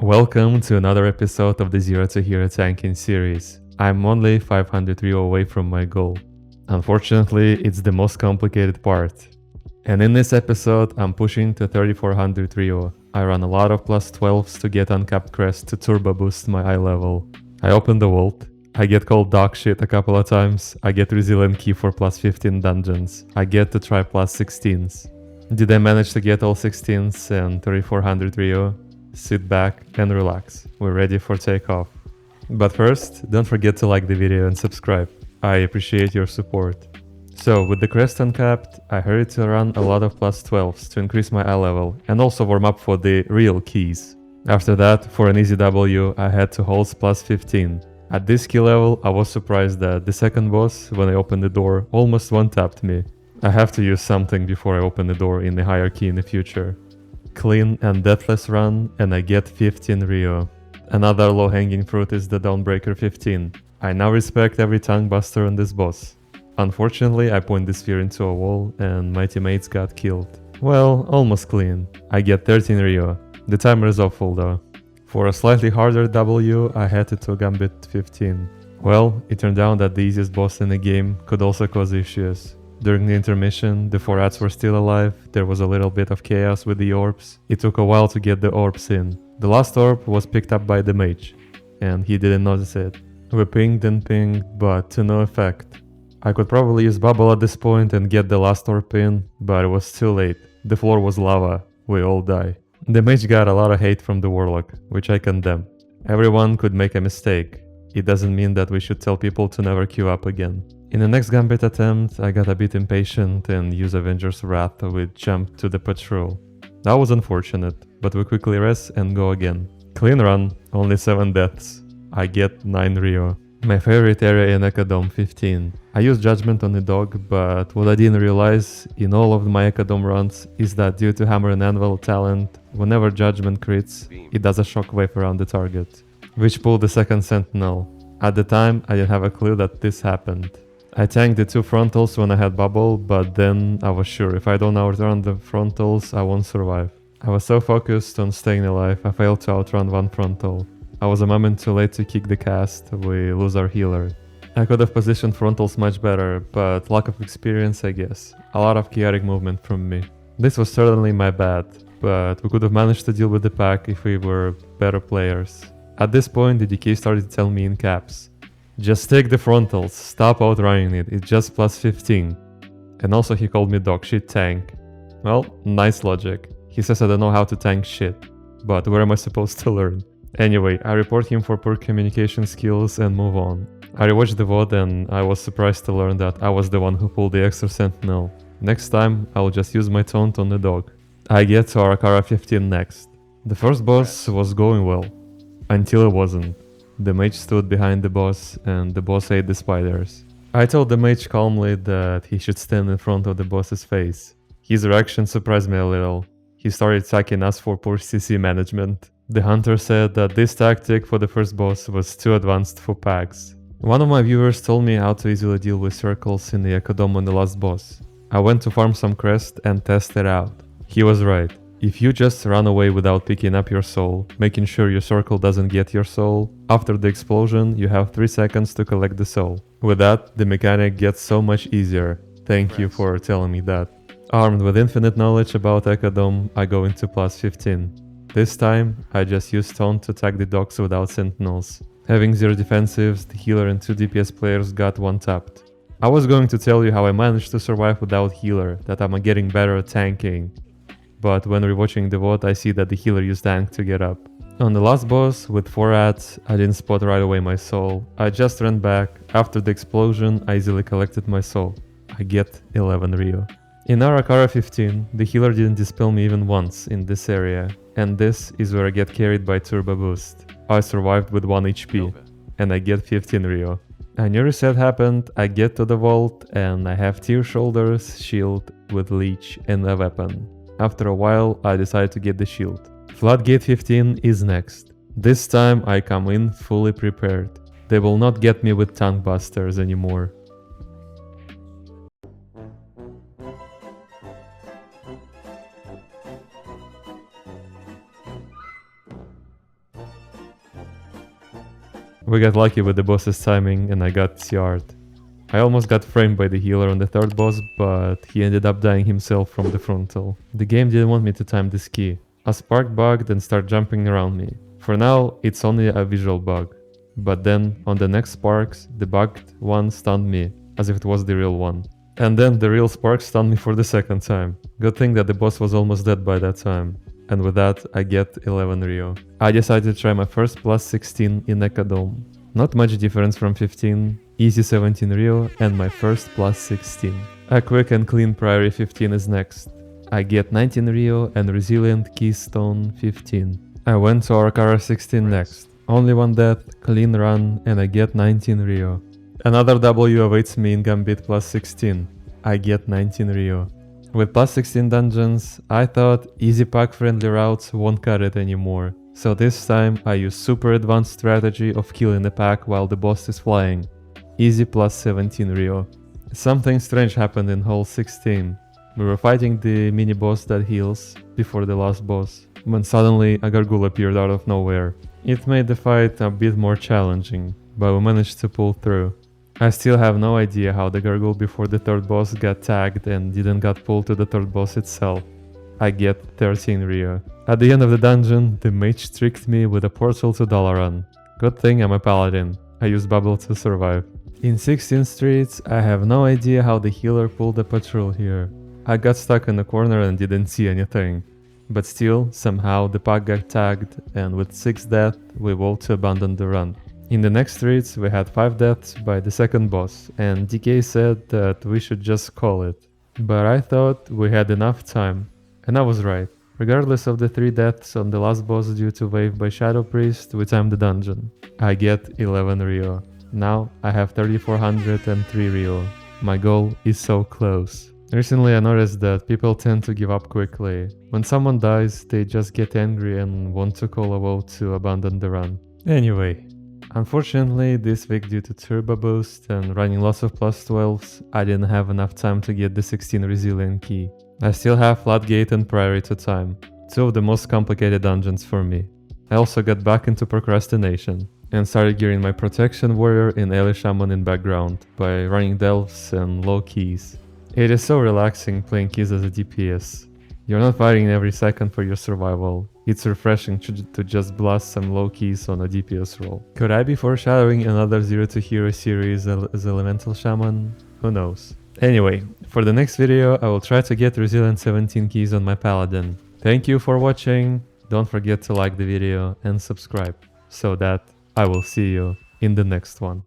Welcome to another episode of the Zero to Hero tanking series. I'm only 500 Rio away from my goal. Unfortunately, it's the most complicated part. And in this episode, I'm pushing to 3400 Rio. I run a lot of plus 12s to get uncapped crests to turbo boost my eye level. I open the vault. I get called dog shit a couple of times. I get resilient key for plus 15 dungeons. I get to try plus 16s. Did I manage to get all 16s and 3400 Rio? Sit back and relax. We're ready for takeoff. But first, don't forget to like the video and subscribe. I appreciate your support. So, with the crest uncapped, I hurried to run a lot of plus 12s to increase my eye level and also warm up for the real keys. After that, for an easy W, I had to hold plus 15. At this key level, I was surprised that the second boss, when I opened the door, almost one-tapped me. I have to use something before I open the door in the hierarchy in the future. Clean and deathless run, and I get 15 Rio. Another low-hanging fruit is the Dawnbreaker 15. I now respect every tongue buster on this boss. Unfortunately, I point the sphere into a wall and my teammates got killed. Well, almost clean. I get 13 Rio. The timer is awful though. For a slightly harder W, I had to Gambit 15. Well, it turned out that the easiest boss in the game could also cause issues. During the intermission, the 4 rats were still alive, there was a little bit of chaos with the orbs. It took a while to get the orbs in. The last orb was picked up by the mage, and he didn't notice it. We pinged and pinged, but to no effect. I could probably use bubble at this point and get the last orb in, but it was too late. The floor was lava, we all die. The mage got a lot of hate from the warlock, which I condemn. Everyone could make a mistake. It doesn't mean that we should tell people to never queue up again. In the next Gambit attempt, I got a bit impatient and used Avenger's Wrath with jump to the patrol. That was unfortunate, but we quickly rest and go again. Clean run, only 7 deaths. I get 9 Rio. My favorite area in Ecodome 15. I used Judgment on the dog, but what I didn't realize in all of my Ecodome runs is that due to Hammer and Anvil talent, whenever Judgment crits, it does a shockwave around the target, which pulled the second Sentinel. At the time, I didn't have a clue that this happened. I tanked the 2 frontals when I had bubble, but then I was sure if I don't outrun the frontals, I won't survive. I was so focused on staying alive, I failed to outrun 1 frontal. I was a moment too late to kick the cast, we lose our healer. I could have positioned frontals much better, but lack of experience I guess. A lot of chaotic movement from me. This was certainly my bad, but we could have managed to deal with the pack if we were better players. At this point, the DK started to tell me in caps, just take the frontals, stop outrunning it, it's just plus 15. And also he called me dogshit tank. Well, nice logic. He says I don't know how to tank shit. But where am I supposed to learn? Anyway, I report him for poor communication skills and move on. I rewatched the VOD and I was surprised to learn that I was the one who pulled the extra sentinel. Next time, I'll just use my taunt on the dog. I get to Ara-Kara 15 next. The first boss was going well. Until it wasn't. The mage stood behind the boss, and the boss ate the spiders. I told the mage calmly that he should stand in front of the boss's face. His reaction surprised me a little. He started attacking us for poor CC management. The hunter said that this tactic for the first boss was too advanced for packs. One of my viewers told me how to easily deal with circles in the Ecodome on the last boss. I went to farm some crest and test it out. He was right. If you just run away without picking up your soul, making sure your circle doesn't get your soul, after the explosion you have 3 seconds to collect the soul. With that, the mechanic gets so much easier. Thank you for telling me that. Armed with infinite knowledge about Ecodome, I go into plus 15. This time, I just use taunt to attack the dogs without sentinels. Having 0 defensives, the healer and 2 DPS players got one-tapped. I was going to tell you how I managed to survive without healer, that I'm getting better at tanking. But when rewatching the VOD, I see that the healer used tank to get up. On the last boss, with 4 rats, I didn't spot right away my soul. I just ran back. After the explosion, I easily collected my soul. I get 11 Rio. In Ara-Kara 15, the healer didn't dispel me even once in this area. And this is where I get carried by turbo boost. I survived with 1 HP. And I get 15 Rio. A new reset happened, I get to the vault, and I have tier shoulders, shield, with leech, and a weapon. After a while, I decided to get the shield. Floodgate 15 is next. This time I come in fully prepared. They will not get me with tongue busters anymore. We got lucky with the boss's timing and I got CR'd. I almost got framed by the healer on the third boss, but he ended up dying himself from the frontal. The game didn't want me to time this key. A spark bugged and started jumping around me. For now, it's only a visual bug. But then, on the next sparks, the bugged one stunned me, as if it was the real one. And then the real spark stunned me for the second time. Good thing that the boss was almost dead by that time. And with that, I get 11 Rio. I decided to try my first plus 16 in Ekadome. Not much difference from 15, easy 17 Rio, and my first plus 16. A quick and clean Priory 15 is next. I get 19 Rio and Resilient Keystone 15. I went to Ara-Kara 16 next. Only one death, clean run, and I get 19 Rio. Another W awaits me in Gambit plus 16. I get 19 Rio. With plus 16 dungeons, I thought easy pack friendly routes won't cut it anymore. So this time I use super advanced strategy of killing the pack while the boss is flying. Easy plus 17 Rio. Something strange happened in hole 16. We were fighting the mini boss that heals before the last boss, when suddenly a gargoyle appeared out of nowhere. It made the fight a bit more challenging, but we managed to pull through. I still have no idea how the gargoyle before the third boss got tagged and didn't get pulled to the third boss itself. I get 13 Rio. At the end of the dungeon, the mage tricked me with a portal to Dalaran. Good thing I'm a paladin. I used bubble to survive. In 16 streets, I have no idea how the healer pulled the patrol here. I got stuck in the corner and didn't see anything. But still, somehow the pack got tagged, and with 6 deaths, we vowed to abandon the run. In the next streets, we had 5 deaths by the second boss, and DK said that we should just call it. But I thought we had enough time, and I was right. Regardless of the 3 deaths on the last boss due to wave by Shadow Priest, we timed the dungeon. I get 11 Rio. Now I have 3403 Rio. My goal is so close. Recently I noticed that people tend to give up quickly. When someone dies, they just get angry and want to call a vote to abandon the run. Anyway, unfortunately this week due to turbo boost and running lots of plus 12s, I didn't have enough time to get the 16 resilient key. I still have Floodgate and Priory to time, 2 of the most complicated dungeons for me. I also got back into procrastination and started gearing my protection warrior in ALL Shaman in background by running delves and low keys. It is so relaxing playing keys as a DPS. You're not fighting every second for your survival. It's refreshing to just blast some low keys on a DPS role. Could I be foreshadowing another Zero to Hero series as Elemental Shaman? Who knows. Anyway, for the next video I will try to get Resilient 17 keys on my Paladin. Thank you for watching, don't forget to like the video and subscribe, so that I will see you in the next one.